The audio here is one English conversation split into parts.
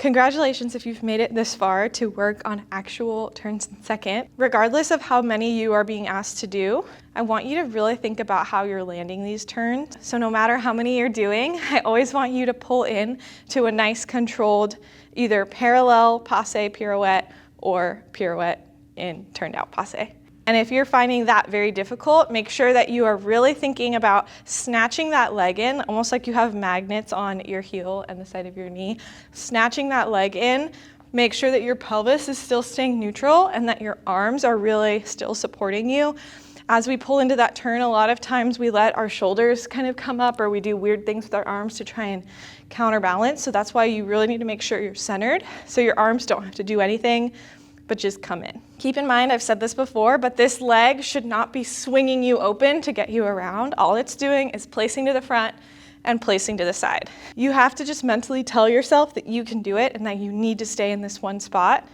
Congratulations if you've made it this far to work on actual turns in second. Regardless of how many you are being asked to do, I want you to really think about how you're landing these turns. So no matter how many you're doing, I always want you to pull in to a nice controlled, either parallel passe pirouette or pirouette in turned out passe. And if you're finding that very difficult, make sure that you are really thinking about snatching that leg in, almost like you have magnets on your heel and the side of your knee. Snatching that leg in, make sure that your pelvis is still staying neutral and that your arms are really still supporting you. As we pull into that turn, a lot of times we let our shoulders kind of come up, or we do weird things with our arms to try and counterbalance. So that's why you really need to make sure you're centered, so your arms don't have to do anything but just come in. Keep in mind, I've said this before, but this leg should not be swinging you open to get you around. All it's doing is placing to the front and placing to the side. You have to just mentally tell yourself that you can do it and that you need to stay in this one spot.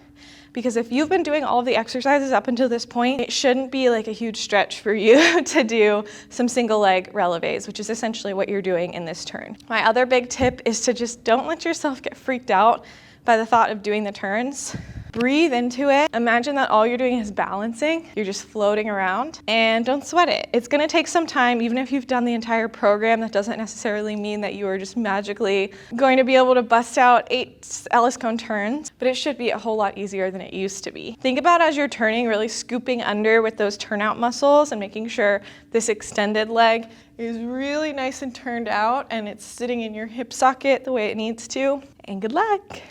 Because if you've been doing all of the exercises up until this point, it shouldn't be like a huge stretch for you to do some single leg releves, which is essentially what you're doing in this turn. My other big tip is to just don't let yourself get freaked out by the thought of doing the turns. Breathe into it. Imagine that all you're doing is balancing. You're just floating around, and don't sweat it. It's gonna take some time. Even if you've done the entire program, that doesn't necessarily mean that you are just magically going to be able to bust out 8 Ellis cone turns, but it should be a whole lot easier than it used to be. Think about as you're turning, really scooping under with those turnout muscles and making sure this extended leg is really nice and turned out and it's sitting in your hip socket the way it needs to. And good luck.